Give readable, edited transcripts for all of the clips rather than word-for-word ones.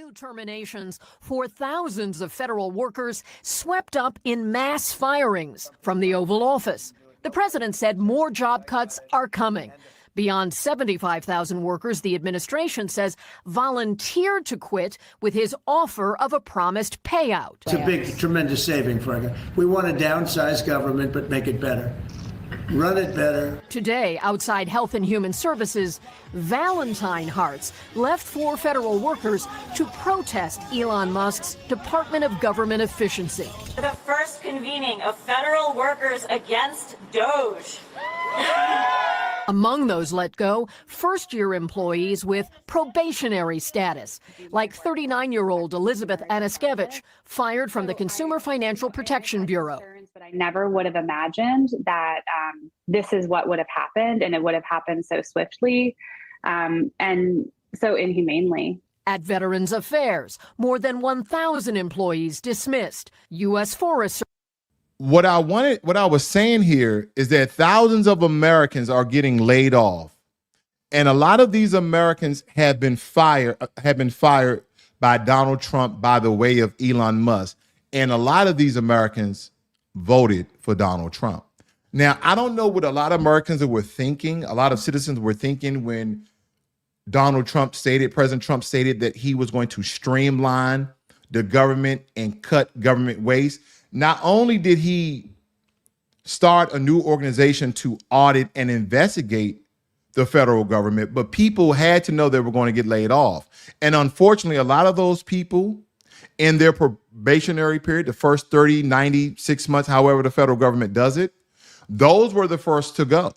New terminations for thousands of federal workers swept up in mass firings from the Oval Office. The president said more job cuts are coming. Beyond 75,000 workers, the administration says, volunteered to quit with his offer of a promised payout. It's a big, tremendous saving for us. We want to downsize government, but make it better. Run it better. Today, outside Health and Human Services, Valentine hearts left for federal workers to protest Elon Musk's Department of Government Efficiency. The first convening of federal workers against DOJ. Among those let go, first-year employees with probationary status, like 39-year-old Elizabeth Anaskevich, fired from the Consumer Financial Protection Bureau. But I never would have imagined that this is what would have happened, and it would have happened so swiftly and so inhumanely. At Veterans Affairs, more than 1,000 employees dismissed. U.S. Forest What I was saying here is that thousands of Americans are getting laid off. And a lot of these Americans have been fired by Donald Trump by the way of Elon Musk. And a lot of these Americans voted for Donald Trump. Now, I don't know what a lot of Americans were thinking, a lot of citizens were thinking when President Trump stated that he was going to streamline the government and cut government waste. Not only did he start a new organization to audit and investigate the federal government, but people had to know they were going to get laid off. And unfortunately, a lot of those people in their probationary period, the first 30, 90, 6 months, however the federal government does it, those were the first to go.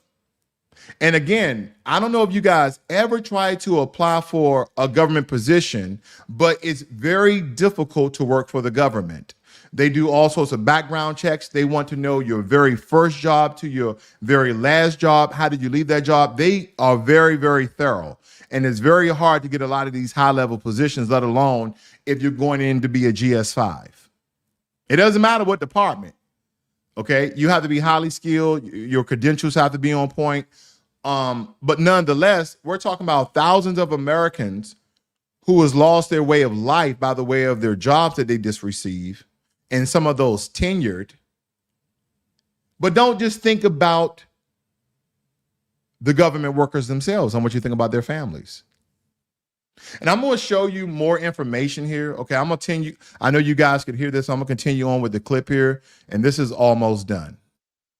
And again, I don't know if you guys ever tried to apply for a government position, but it's very difficult to work for the government. They do all sorts of background checks. They want to know your very first job to your very last job. How did you leave that job? They are very, very thorough. And it's very hard to get a lot of these high-level positions, let alone if you're going in to be a GS5. It doesn't matter what department, okay? You have to be highly skilled. Your credentials have to be on point. But nonetheless, we're talking about thousands of Americans who has lost their way of life by the way of their jobs that they just received, and some of those tenured. But don't just think about the government workers themselves. I want you to think about their families. And I'm going to show you more information here. Okay, I'm going to continue. I know you guys could hear this. I'm going to continue on with the clip here. And this is almost done.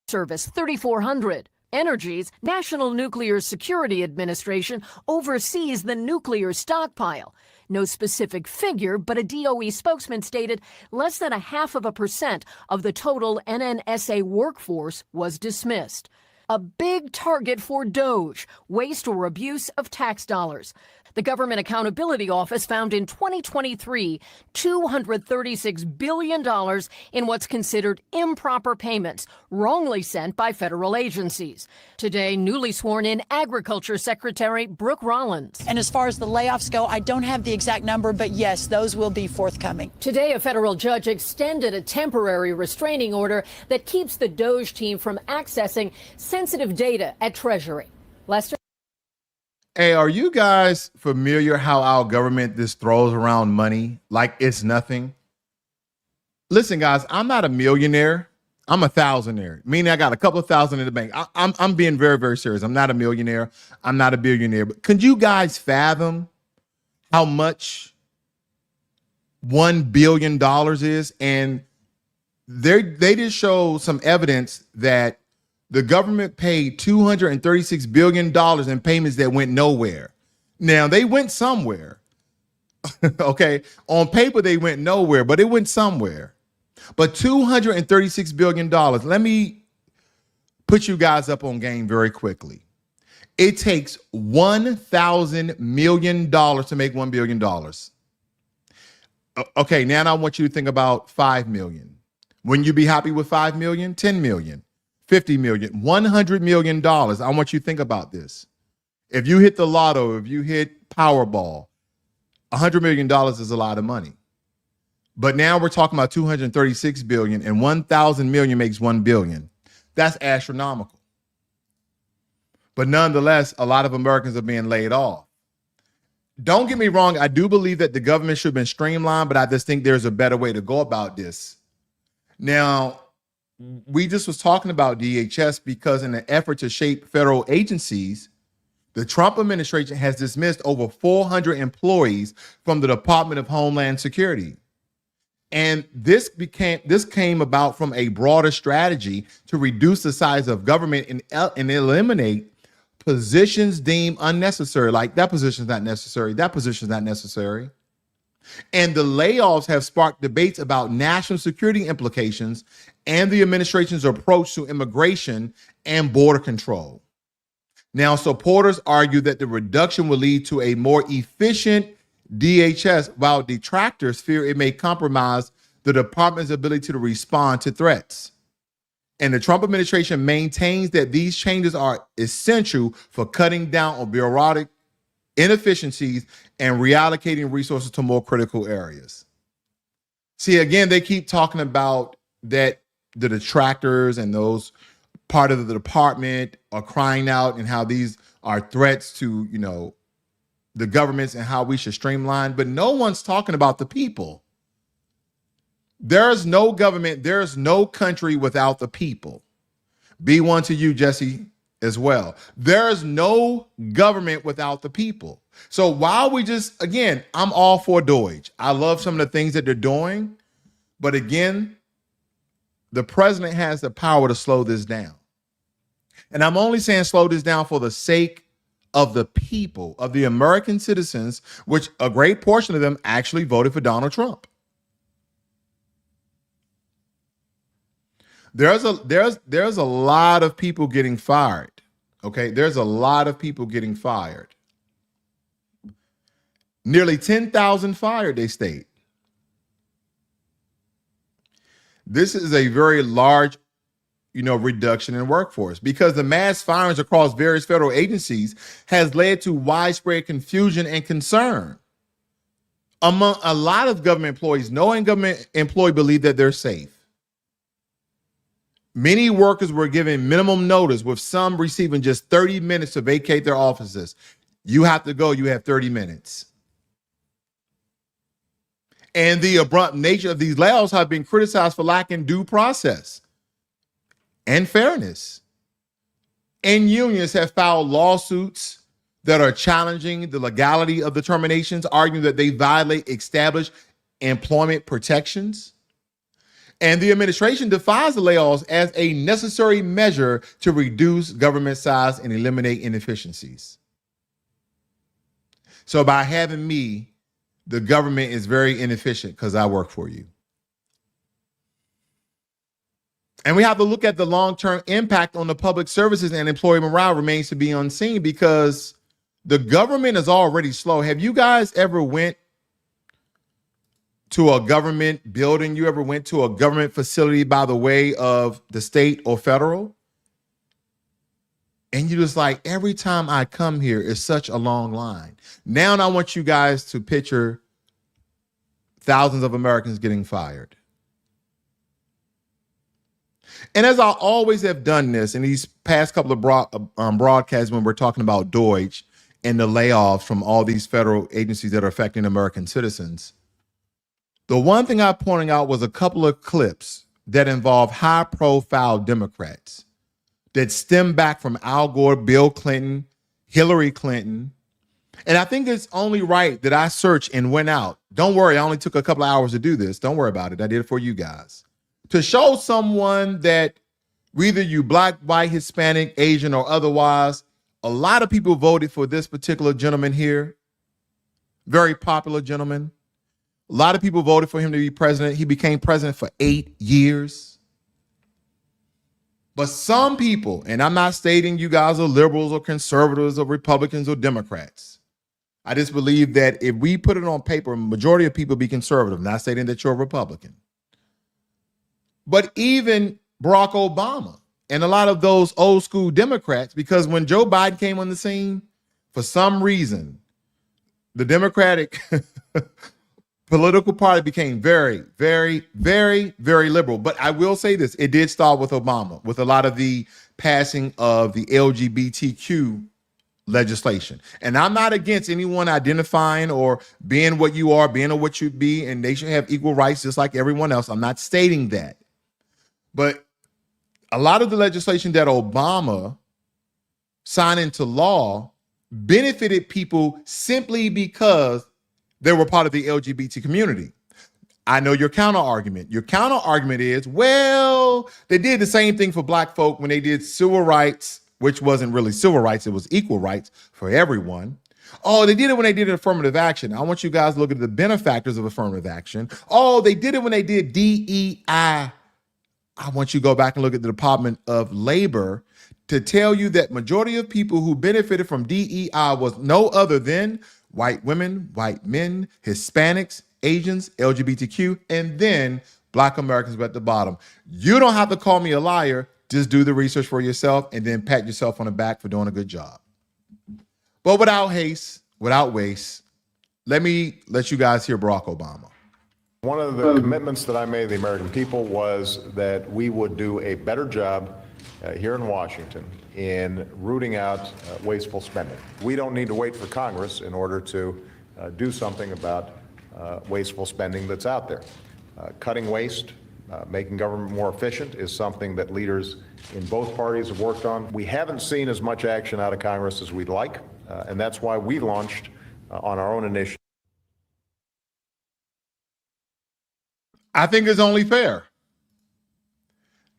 Service 3,400. Energy's National Nuclear Security Administration oversees the nuclear stockpile. No specific figure, but a DOE spokesman stated less than 0.5% of the total NNSA workforce was dismissed. A big target for DOJ, waste or abuse of tax dollars. The Government Accountability Office found in 2023 $236 billion in what's considered improper payments wrongly sent by federal agencies. Today, newly sworn in Agriculture Secretary Brooke Rollins. And as far as the layoffs go, I don't have the exact number, but yes, those will be forthcoming. Today, a federal judge extended a temporary restraining order that keeps the DOJ team from accessing sensitive data at Treasury. Lester? Hey, are you guys familiar how our government just throws around money like it's nothing? Listen, guys, I'm not a millionaire. I'm a thousandaire, meaning I got a couple of thousand in the bank. I'm being very, very serious. I'm not a millionaire. I'm not a billionaire. But could you guys fathom how much $1 billion is? And they just show some evidence that the government paid $236 billion in payments that went nowhere. Now, they went somewhere. Okay. On paper, they went nowhere, but it went somewhere. But $236 billion. Let me put you guys up on game very quickly. It takes $1,000 million to make $1 billion. Okay. Now I want you to think about 5 million. Wouldn't you be happy with 5 million? 10 million. 50 million, $100 million. I want you to think about this. If you hit the lotto, if you hit Powerball, $100 million is a lot of money. But now we're talking about 236 billion, and 1,000 million makes 1 billion. That's astronomical. But nonetheless, a lot of Americans are being laid off. don't get me wrong. I do believe that the government should have been streamlined, but I just think there's a better way to go about this. Now, we just was talking about DHS because in an effort to shape federal agencies, the Trump administration has dismissed over 400 employees from the Department of Homeland Security. And this came about from a broader strategy to reduce the size of government and eliminate positions deemed unnecessary. Like, that position's not necessary. That position's not necessary. And the layoffs have sparked debates about national security implications and the administration's approach to immigration and border control. Now, supporters argue that the reduction will lead to a more efficient DHS, while detractors fear it may compromise the department's ability to respond to threats. And the Trump administration maintains that these changes are essential for cutting down on bureaucratic inefficiencies and reallocating resources to more critical areas. See, again, they keep talking about that the detractors and those part of the department are crying out and how these are threats to, the governments and how we should streamline, but no one's talking about the people. There's no government, there's no country without the people. Be one to you, Jesse, as well. There's no government without the people. So while I'm all for DOJ. I love some of the things that they're doing, but again, the president has the power to slow this down. And I'm only saying slow this down for the sake of the people, of the American citizens, which a great portion of them actually voted for Donald Trump. There's a lot of people getting fired. Okay, there's a lot of people getting fired. Nearly 10,000 fired, they state. This is a very large, reduction in workforce because the mass firings across various federal agencies has led to widespread confusion and concern among a lot of government employees. No government employee believe that they're safe. Many workers were given minimum notice, with some receiving just 30 minutes to vacate their offices. You have to go, you have 30 minutes. And the abrupt nature of these layoffs have been criticized for lacking due process and fairness. And unions have filed lawsuits that are challenging the legality of the terminations, arguing that they violate established employment protections. And the administration defines the layoffs as a necessary measure to reduce government size and eliminate inefficiencies. So by having me, the government is very inefficient because I work for you. And we have to look at the long-term impact on the public services, and employee morale remains to be unseen because the government is already slow. Have you guys ever went to a government building? You ever went to a government facility by the way of the state or federal? And you just like, every time I come here, it's such a long line. Now I want you guys to picture thousands of Americans getting fired. And as I always have done this in these past couple of broadcasts when we're talking about DOJ and the layoffs from all these federal agencies that are affecting American citizens, the one thing I pointed out was a couple of clips that involve high-profile Democrats that stem back from Al Gore, Bill Clinton, Hillary Clinton. And I think it's only right that I search and went out. Don't worry, I only took a couple of hours to do this. Don't worry about it. I did it for you guys. To show someone that whether you black, white, Hispanic, Asian, or otherwise, a lot of people voted for this particular gentleman here. Very popular gentleman. A lot of people voted for him to be president. He became president for 8 years. But some people, and I'm not stating you guys are liberals or conservatives or Republicans or Democrats. I just believe that if we put it on paper, majority of people be conservative, not stating that you're a Republican. But even Barack Obama and a lot of those old school Democrats, because when Joe Biden came on the scene, for some reason, the Democratic political party became very, very, very, very liberal. But I will say this, it did start with Obama, with a lot of the passing of the LGBTQ legislation. And I'm not against anyone identifying or being what you are, being what you be, and they should have equal rights just like everyone else. I'm not stating that. But a lot of the legislation that Obama signed into law benefited people simply because they were part of the LGBT community. I know your counter argument. Your counter argument is, well, they did the same thing for black folk when they did civil rights, which wasn't really civil rights. It was equal rights for everyone. Oh, they did it when they did affirmative action. I want you guys to look at the benefactors of affirmative action. Oh, they did it when they did DEI. I want you to go back and look at the Department of Labor to tell you that majority of people who benefited from DEI was no other than white women, white men, Hispanics, Asians, LGBTQ, and then black Americans were at the bottom. You don't have to call me a liar. Just do the research for yourself and then pat yourself on the back for doing a good job. But without haste, without waste, let me let you guys hear Barack Obama. One of the commitments that I made to the American people was that we would do a better job here in Washington in rooting out wasteful spending. We don't need to wait for Congress in order to do something about wasteful spending that's out there. Cutting waste, making government more efficient is something that leaders in both parties have worked on. We haven't seen as much action out of Congress as we'd like, and that's why we launched on our own initiative. I think it's only fair.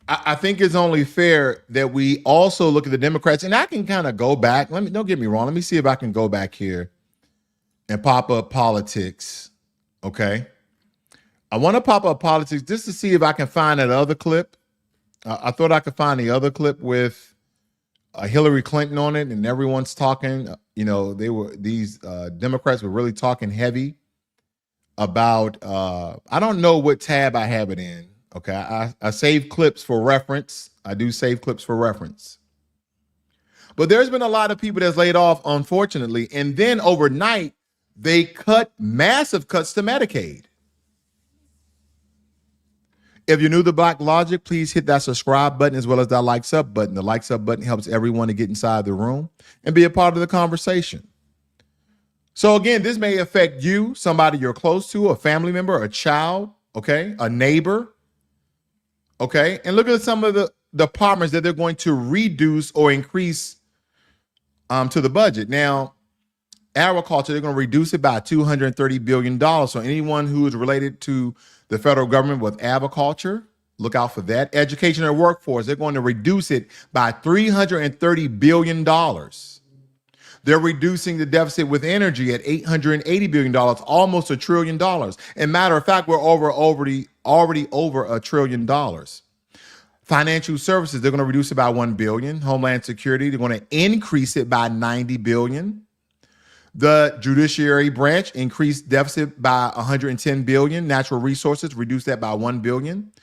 I think it's only fair that we also look at the Democrats, and I can kind of go back. Don't get me wrong. Let me see if I can go back here and pop up politics. Okay. I want to pop up politics just to see if I can find that other clip. I thought I could find the other clip with Hillary Clinton on it, and everyone's talking. These Democrats were really talking heavy about, I don't know what tab I have it in. Okay. I save clips for reference. I do save clips for reference. But there's been a lot of people that's laid off, unfortunately. And then overnight, they cut massive cuts to Medicaid. If you're new to Black Logic, please hit that subscribe button as well as that like sub button. The like sub button helps everyone to get inside the room and be a part of the conversation. So again, this may affect you, somebody you're close to, a family member, a child, okay, a neighbor, okay? And look at some of the departments that they're going to reduce or increase to the budget. Now, agriculture, they're going to reduce it by $230 billion. So anyone who is related to the federal government with agriculture, look out for that. Education and workforce, they're going to reduce it by $330 billion. They're reducing the deficit with energy at $880 billion, almost $1 trillion. And matter of fact, we're already over $1 trillion. Financial services, they're going to reduce it by $1 billion. Homeland security, they're going to increase it by $90 billion. The judiciary branch increased deficit by $110 billion. Natural resources, reduce that by $1 billion.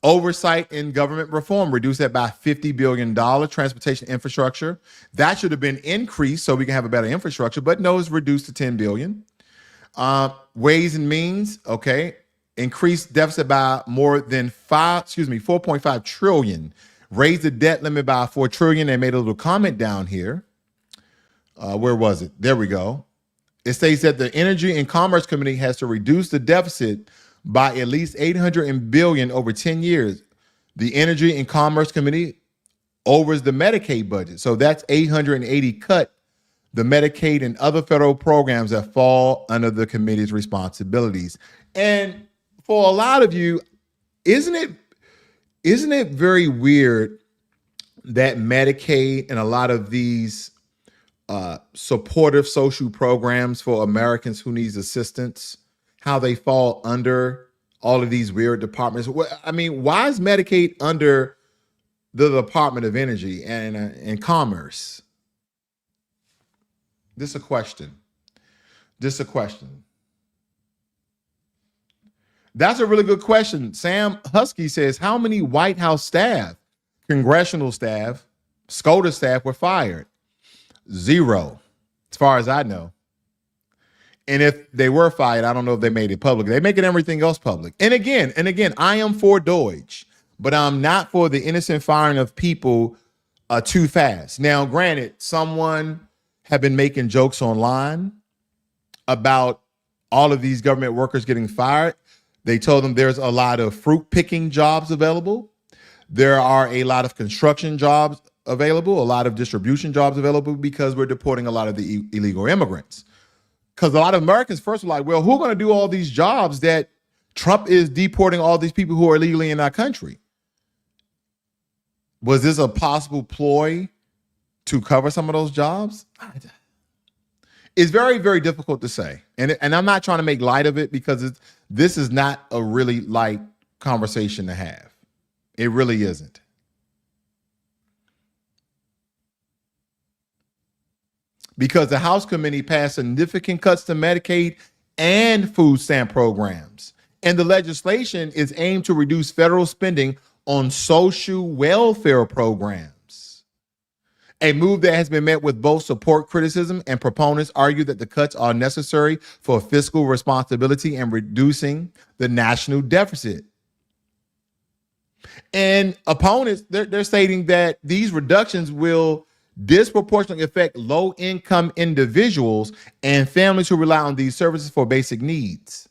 Oversight in government reform, reduce that by $50 billion. Transportation infrastructure, that should have been increased so we can have a better infrastructure, but no, it's reduced to $10 billion. Ways and means, okay, increased deficit by more than 4.5 trillion. Raised the debt limit by $4 trillion. They made a little comment down here. Where was it? There we go. It states that the Energy and Commerce Committee has to reduce the deficit by at least $800 billion over 10 years. The Energy and Commerce Committee overs the Medicaid budget. So that's 880 cut the Medicaid and other federal programs that fall under the committee's responsibilities. And for a lot of you, isn't it very weird that Medicaid and a lot of these supportive social programs for Americans who needs assistance, how they fall under all of these weird departments? I mean, why is Medicaid under the Department of Energy and Commerce? This is a question. That's a really good question. Sam Husky says, how many White House staff, congressional staff, SCOTUS staff were fired? 0, as far as I know. And if they were fired, I don't know if they made it public. They're making everything else public. And again, I am for Doge, but I'm not for the innocent firing of people too fast. Now, granted, someone have been making jokes online about all of these government workers getting fired. They told them there's a lot of fruit picking jobs available. There are a lot of construction jobs available, a lot of distribution jobs available, because we're deporting a lot of the illegal immigrants. Because a lot of Americans first were like, well, who are going to do all these jobs that Trump is deporting all these people who are illegally in our country? Was this a possible ploy to cover some of those jobs? It's very, very difficult to say. And I'm not trying to make light of it, because this is not a really light conversation to have. It really isn't. Because the House committee passed significant cuts to Medicaid and food stamp programs. And the legislation is aimed to reduce federal spending on social welfare programs. A move that has been met with both support, criticism, and proponents argue that the cuts are necessary for fiscal responsibility and reducing the national deficit. And opponents, they're stating that these reductions will disproportionately affect low-income individuals and families who rely on these services for basic needs.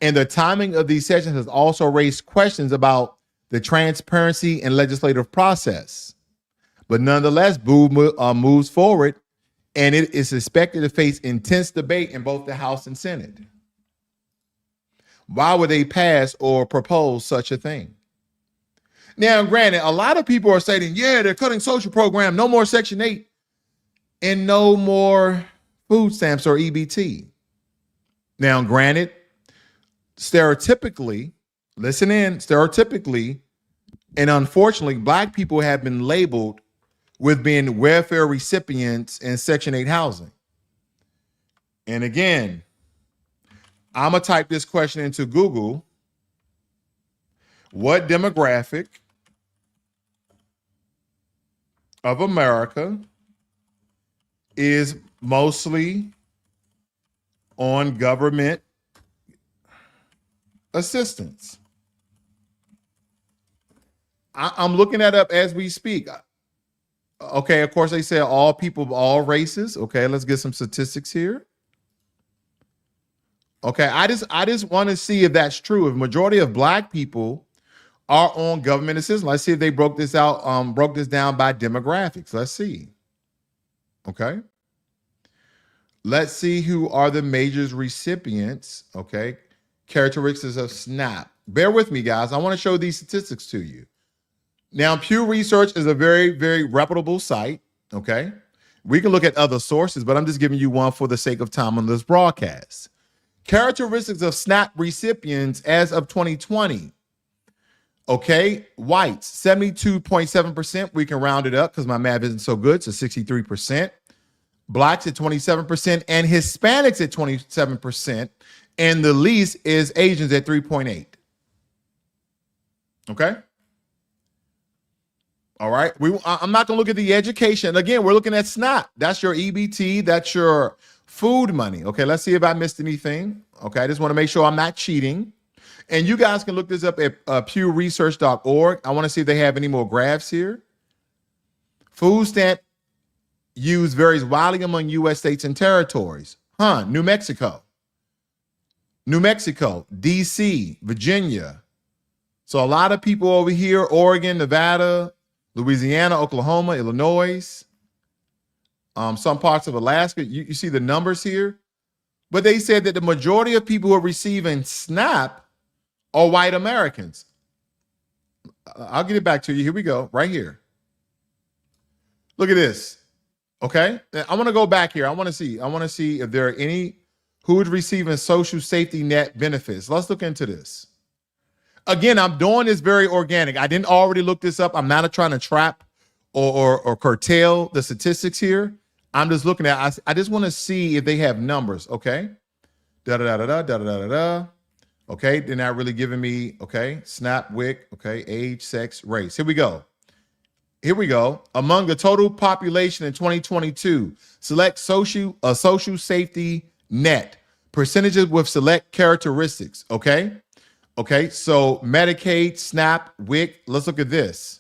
And the timing of these sessions has also raised questions about the transparency and legislative process. But nonetheless, Boo moves forward, and it is expected to face intense debate in both the House and Senate. Why would they pass or propose such a thing? Now, granted, a lot of people are saying, yeah, they're cutting social program, no more Section 8, and no more food stamps or EBT. Now, granted, stereotypically, and unfortunately, Black people have been labeled with being welfare recipients in Section 8 housing. And again, I'm going to type this question into Google. What demographic of America is mostly on government assistance? I'm looking that up as we speak. Okay, of course, they say all people of all races. Okay, let's get some statistics here. Okay, I just want to see if that's true. If majority of Black people are on government assistance. Let's see if they broke this down by demographics. Let's see. Okay. Let's see who are the major recipients. Okay. Characteristics of SNAP. Bear with me, guys. I want to show these statistics to you. Now, Pew Research is a very, very reputable site. Okay. We can look at other sources, but I'm just giving you one for the sake of time on this broadcast. Characteristics of SNAP recipients as of 2020. Okay, whites, 72.7%. We can round it up because my math isn't so good, so 63%. Blacks at 27%, and Hispanics at 27%. And the least is Asians at 3.8%. Okay? All right. I'm not going to look at the education. Again, we're looking at SNAP. That's your EBT. That's your food money. Okay, let's see if I missed anything. Okay, I just want to make sure I'm not cheating. And you guys can look this up at pewresearch.org. I want to see if they have any more graphs here. Food stamp use varies widely among U.S. states and territories. New Mexico, D.C., Virginia. So a lot of people over here, Oregon, Nevada, Louisiana, Oklahoma, Illinois, some parts of Alaska. You see the numbers here. But they said that the majority of people who are receiving SNAP are white Americans. I'll get it back to you. Here we go, right here. Look at this. Okay, I want to go back here. I want to see if there are any who is receiving social safety net benefits. Let's look into this. Again, I'm doing this very organic. I didn't already look this up. I'm not trying to trap or curtail the statistics here. I'm just looking at. I just want to see if they have numbers. Okay, Okay, they're not really giving me, okay, SNAP, WIC, okay, age, sex, race. Here we go. Among the total population in 2022, select social safety net, percentages with select characteristics, okay? Okay, so Medicaid, SNAP, WIC, let's look at this.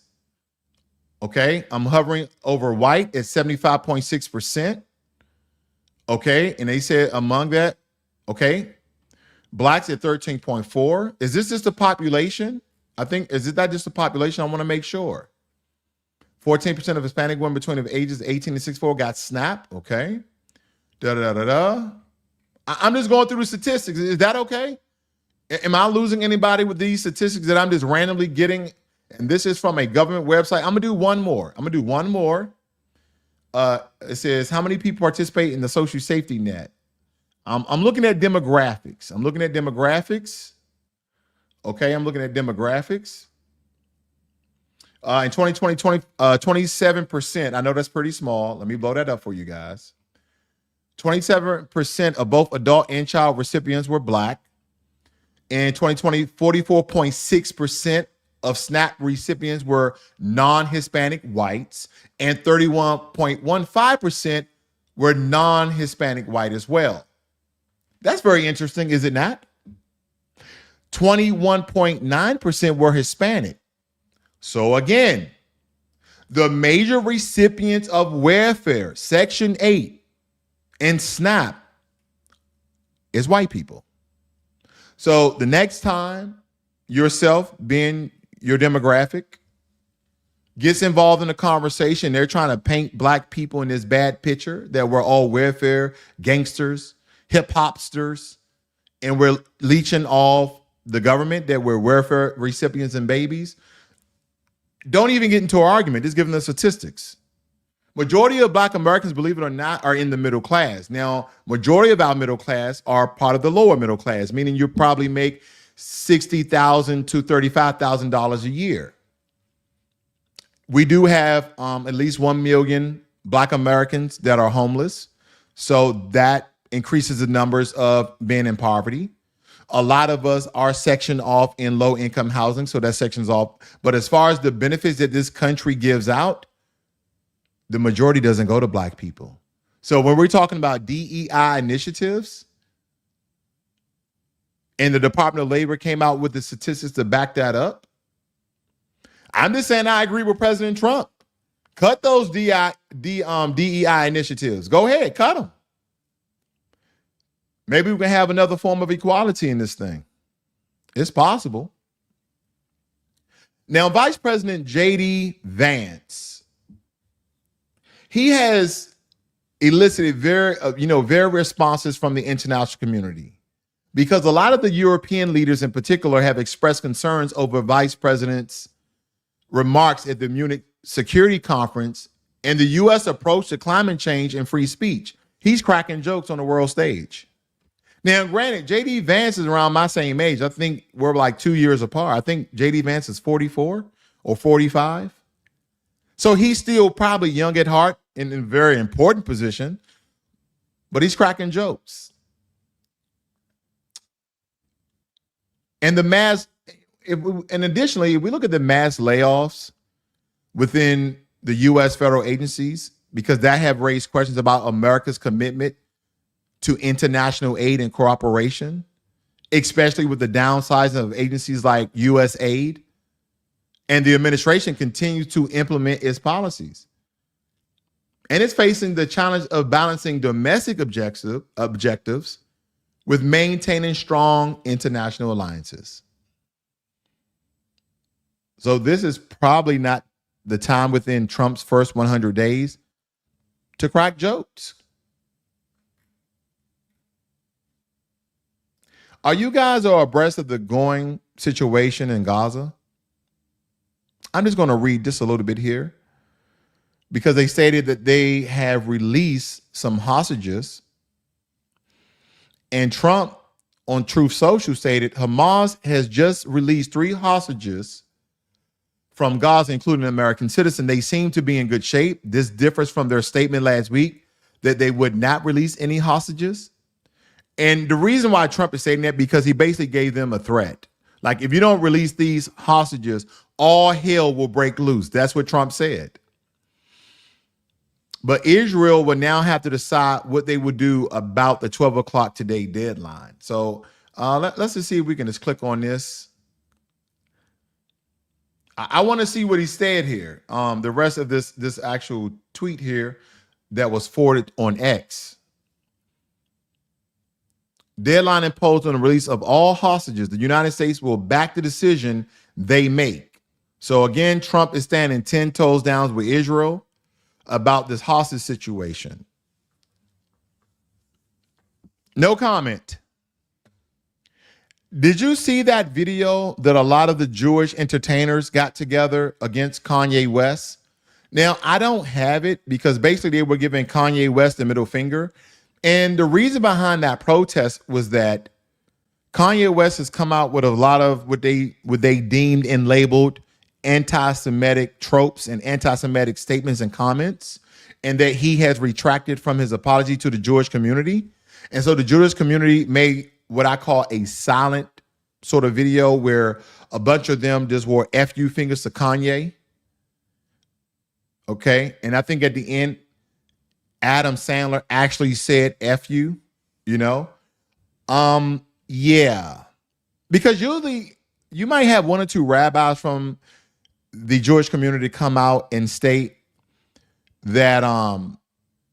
Okay, I'm hovering over white at 75.6%. Okay, and they said among that, okay, blacks at 13.4. Is this just the population? I think, is it not just the population? I want to make sure. 14% of Hispanic women between the ages 18 and 64 got SNAP. Okay. I'm just going through the statistics. Is that okay? Am I losing anybody with these statistics that I'm just randomly getting? And this is from a government website. I'm gonna do one more. It says, how many people participate in the social safety net? I'm looking at demographics. Okay, I'm looking at demographics. In 2020, 27%. I know that's pretty small. Let me blow that up for you guys. 27% of both adult and child recipients were black. In 2020, 44.6% of SNAP recipients were non-Hispanic whites, and 31.15% were non-Hispanic white as well. That's very interesting, is it not? 21.9% were Hispanic. So again, the major recipients of welfare, Section 8, and SNAP is white people. So the next time yourself, being your demographic, gets involved in a conversation, they're trying to paint black people in this bad picture that we're all welfare gangsters, hip hopsters, and we're leeching off the government, that we're welfare recipients and babies. Don't even get into an argument. Just giving the statistics. Majority of black Americans, believe it or not, are in the middle class. Now, majority of our middle class are part of the lower middle class, meaning you probably make $60,000 to $35,000 a year. We do have at least 1 million black Americans that are homeless. So that increases the numbers of being in poverty. A lot of us are sectioned off in low income housing, so that sections off. But as far as the benefits that this country gives out, the majority doesn't go to black people. So when we're talking about DEI initiatives, and the Department of Labor came out with the statistics to back that up, I'm just saying I agree with President Trump. Cut those DEI initiatives. Go ahead, cut them. Maybe we can have another form of equality in this thing. It's possible. Now, Vice President JD Vance, he has elicited very responses from the international community, because a lot of the European leaders in particular have expressed concerns over Vice President's remarks at the Munich Security Conference and the U.S. approach to climate change and free speech. He's cracking jokes on the world stage. Now, granted, JD Vance is around my same age. I think we're like 2 years apart. I think JD Vance is 44 or 45. So he's still probably young at heart in a very important position, but he's cracking jokes. And additionally, if we look at the mass layoffs within the U.S. federal agencies, because that have raised questions about America's commitment to international aid and cooperation, especially with the downsizing of agencies like USAID, and the administration continues to implement its policies. And it's facing the challenge of balancing domestic objectives with maintaining strong international alliances. So this is probably not the time within Trump's first 100 days to crack jokes. Are you guys abreast of the going situation in Gaza? I'm just going to read just a little bit here, because they stated that they have released some hostages. And Trump on Truth Social stated Hamas has just released 3 hostages from Gaza, including an American citizen. They seem to be in good shape. This differs from their statement last week that they would not release any hostages. And the reason why Trump is saying that, because he basically gave them a threat. Like, if you don't release these hostages, all hell will break loose. That's what Trump said. But Israel will now have to decide what they would do about the 12 o'clock today deadline. So let's just see if we can just click on this. I want to see what he said here. The rest of this actual tweet here that was forwarded on X. Deadline imposed on the release of all hostages. The United States will back the decision they make. So again, Trump is standing 10 toes down with Israel about this hostage situation. No comment. Did you see that video that a lot of the Jewish entertainers got together against Kanye West? Now, I don't have it because basically they were giving Kanye West the middle finger. And the reason behind that protest was that Kanye West has come out with a lot of what they deemed and labeled anti-Semitic tropes and anti-Semitic statements and comments, and that he has retracted from his apology to the Jewish community. And so the Jewish community made what I call a silent sort of video where a bunch of them just wore F you fingers to Kanye. Okay. And I think at the end, Adam Sandler actually said F you, you know? Yeah. Because usually you might have one or two rabbis from the Jewish community come out and state that,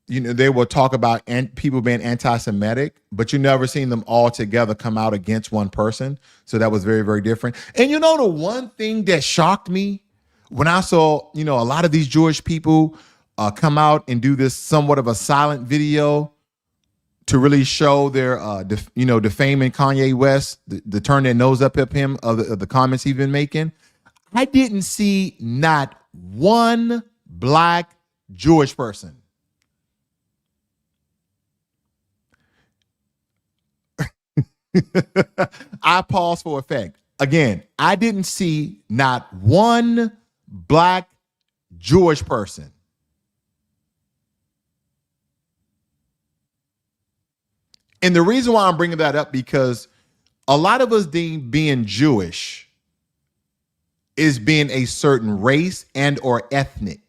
they will talk about people being anti-Semitic, but you never seen them all together come out against one person. So that was very, very different. And the one thing that shocked me when I saw, a lot of these Jewish people come out and do this somewhat of a silent video to really show their, defaming Kanye West, to turn their nose up at him of the comments he's been making. I didn't see not one black Jewish person. I pause for effect. Again, I didn't see not one black Jewish person. And the reason why I'm bringing that up, because a lot of us deem being Jewish is being a certain race and or ethnic.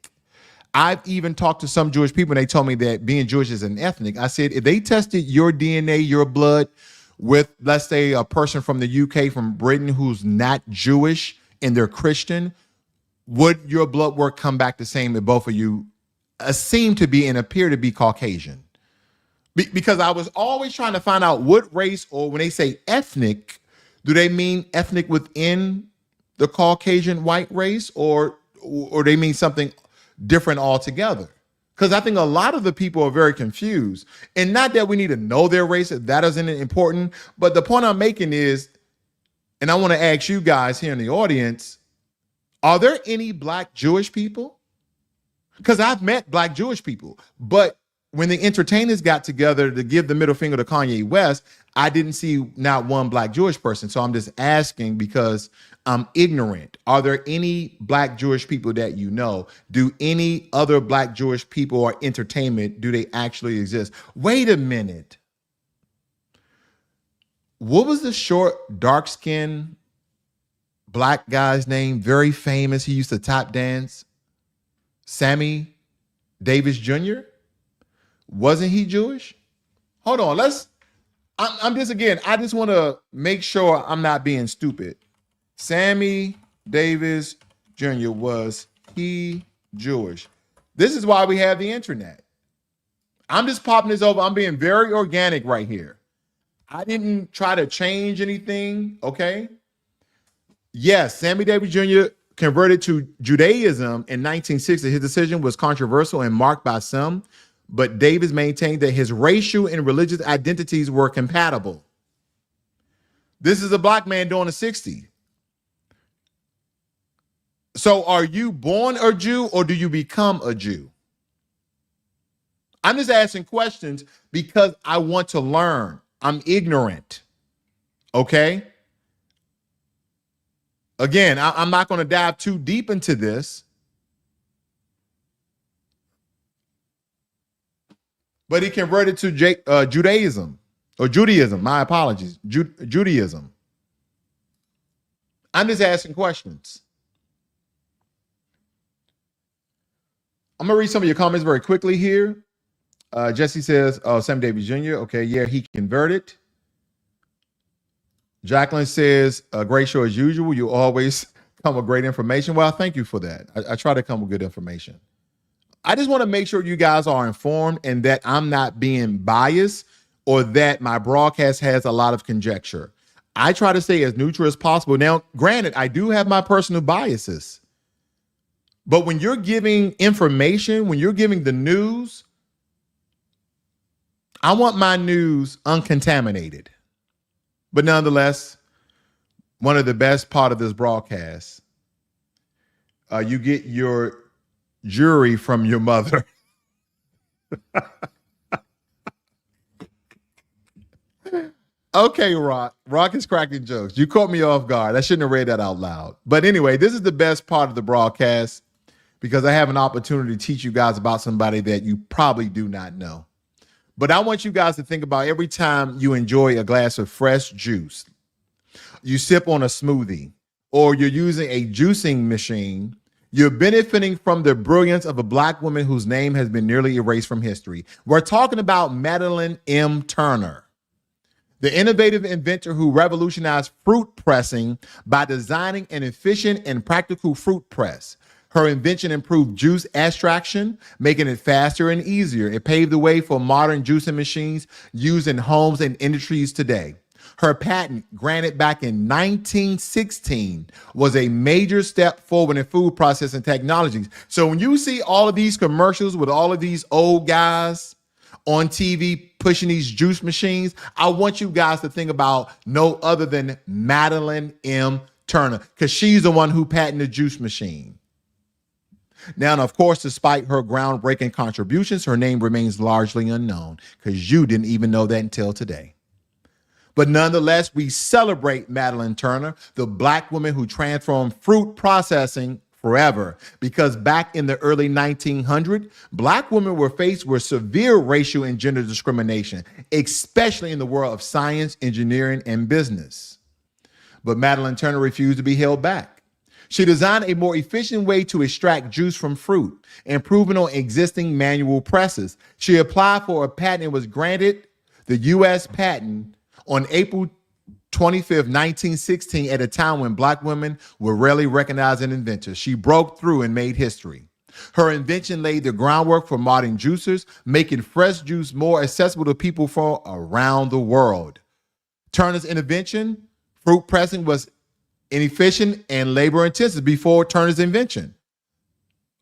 I've even talked to some Jewish people and they told me that being Jewish is an ethnic. I said, if they tested your DNA, your blood with, let's say, a person from the UK, from Britain, who's not Jewish and they're Christian, would your blood work come back the same if both of you seem to be and appear to be Caucasian? Because I was always trying to find out what race, or when they say ethnic, do they mean ethnic within the Caucasian white race, or they mean something different altogether? Because I think a lot of the people are very confused. And not that we need to know their race, that isn't important. But the point I'm making is, and I want to ask you guys here in the audience, are there any black Jewish people? Because I've met black Jewish people, but when the entertainers got together to give the middle finger to Kanye West, I didn't see not one black Jewish person. So I'm just asking because I'm ignorant. Are there any black Jewish people that you know? Do any other black Jewish people or entertainment, do they actually exist? Wait a minute. What was the short, dark-skinned black guy's name? Very famous. He used to tap dance. Sammy Davis Jr.? Wasn't he Jewish? Hold on. I'm just, again, I just want to make sure I'm not being stupid. Sammy Davis Jr., was he Jewish? This is why we have the internet. I'm just popping this over. I'm being very organic right here. I didn't try to change anything, okay? Yes, Sammy Davis Jr. converted to Judaism in 1960. His decision was controversial and marked by some, but Davis maintained that his racial and religious identities were compatible. This is a black man during the 60s. So are you born a Jew or do you become a Jew? I'm just asking questions because I want to learn. I'm ignorant. Okay? Again, I'm not going to dive too deep into this. But he converted to Judaism, or Judaism. My apologies. Judaism. I'm just asking questions. I'm going to read some of your comments very quickly here. Jesse says, Sam Davis Jr. Okay, yeah, he converted. Jacqueline says, great show as usual. You always come with great information. Well, thank you for that. I try to come with good information. I just want to make sure you guys are informed and that I'm not being biased or that my broadcast has a lot of conjecture. I try to stay as neutral as possible. Now, granted, I do have my personal biases. But when you're giving information, when you're giving the news, I want my news uncontaminated. But nonetheless, one of the best part of this broadcast, you get your jury from your mother. Okay, Rock. Rock is cracking jokes. You caught me off guard. I shouldn't have read that out loud. But anyway, this is the best part of the broadcast because I have an opportunity to teach you guys about somebody that you probably do not know. But I want you guys to think about every time you enjoy a glass of fresh juice, you sip on a smoothie, or you're using a juicing machine, you're benefiting from the brilliance of a Black woman whose name has been nearly erased from history. We're talking about Madeline M. Turner, the innovative inventor who revolutionized fruit pressing by designing an efficient and practical fruit press. Her invention improved juice extraction, making it faster and easier. It paved the way for modern juicing machines used in homes and industries today. Her patent, granted back in 1916, was a major step forward in food processing technologies. So when you see all of these commercials with all of these old guys on TV pushing these juice machines, I want you guys to think about no other than Madeline M. Turner, because she's the one who patented the juice machine. Now, of course, despite her groundbreaking contributions, her name remains largely unknown because you didn't even know that until today. But nonetheless, we celebrate Madeline Turner, the Black woman who transformed fruit processing forever, because back in the early 1900s, Black women were faced with severe racial and gender discrimination, especially in the world of science, engineering, and business. But Madeline Turner refused to be held back. She designed a more efficient way to extract juice from fruit, improving on existing manual presses. She applied for a patent and was granted the U.S. patent on April 25th, 1916, at a time when Black women were rarely recognized as inventors. She broke through and made history. Her invention laid the groundwork for modern juicers, making fresh juice more accessible to people from around the world. Turner's invention, fruit pressing, was inefficient and labor intensive before Turner's invention.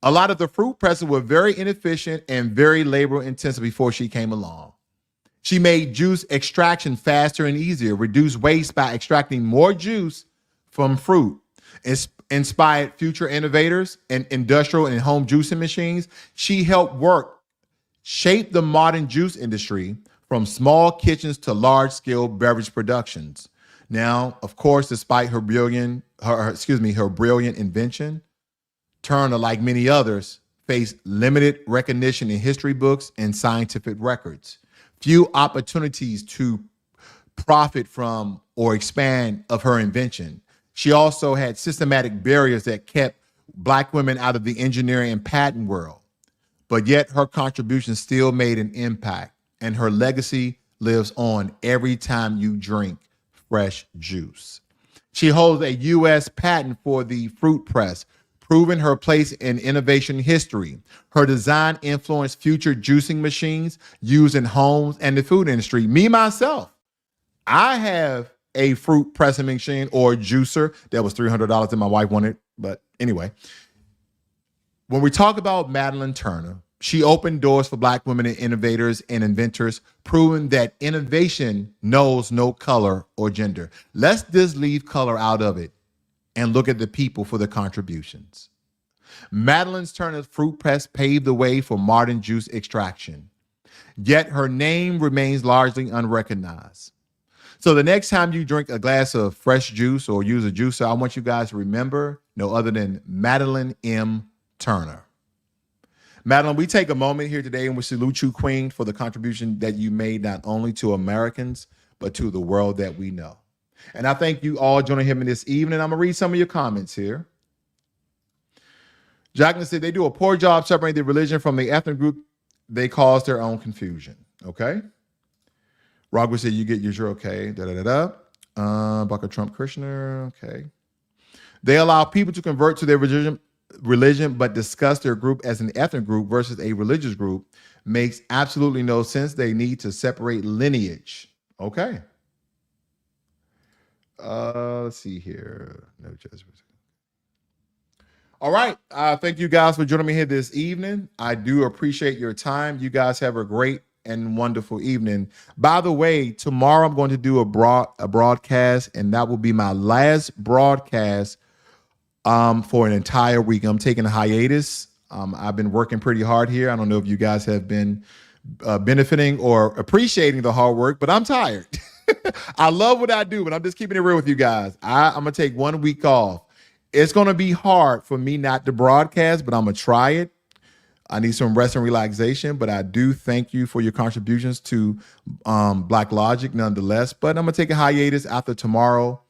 A lot of the fruit presses were very inefficient and very labor intensive before she came along. She made juice extraction faster and easier, reduced waste by extracting more juice from fruit, inspired future innovators in industrial and home juicing machines. She helped shape the modern juice industry from small kitchens to large-scale beverage productions. Now, of course, despite her brilliant invention, Turner, like many others, faced limited recognition in history books and scientific records. Few opportunities to profit from or expand of her invention. She also had systematic barriers that kept Black women out of the engineering and patent world. But yet her contribution still made an impact, and her legacy lives on every time you drink fresh juice. She holds a U.S. patent for the fruit press, proving her place in innovation history. Her design influenced future juicing machines used in homes and the food industry. Me, myself, I have a fruit pressing machine or a juicer that was $300 that my wife wanted. But anyway, when we talk about Madeline Turner, she opened doors for Black women and innovators and inventors, proving that innovation knows no color or gender. Let's just leave color out of it and look at the people for the contributions. Madeline Turner's fruit press paved the way for modern juice extraction, yet her name remains largely unrecognized. So the next time you drink a glass of fresh juice or use a juicer, I want you guys to remember no other than Madeline M. Turner. Madeline, we take a moment here today and we salute you, Queen, for the contribution that you made not only to Americans, but to the world that we know. And I thank you all joining him this evening. I'm going to read some of your comments here. Jacqueline said they do a poor job separating the religion from the ethnic group. They cause their own confusion. Okay. Roger said you get your okay. Bucker Trump Krishner. Okay. They allow people to convert to their religion, but discuss their group as an ethnic group versus a religious group. Makes absolutely no sense. They need to separate lineage. Okay. Let's see here. No judgment. All right. Thank you guys for joining me here this evening. I do appreciate your time. You guys have a great and wonderful evening. By the way, tomorrow I'm going to do a broadcast, and that will be my last broadcast for an entire week. I'm taking a hiatus. I've been working pretty hard here. I don't know if you guys have been benefiting or appreciating the hard work, but I'm tired. I love what I do, but I'm just keeping it real with you guys. I'm going to take 1 week off. It's going to be hard for me not to broadcast, but I'm going to try it. I need some rest and relaxation, but I do thank you for your contributions to Black Logic nonetheless. But I'm going to take a hiatus after tomorrow,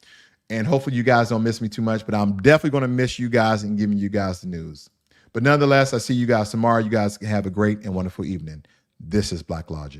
and hopefully you guys don't miss me too much, but I'm definitely going to miss you guys and giving you guys the news. But nonetheless, I see you guys tomorrow. You guys have a great and wonderful evening. This is Black Logic.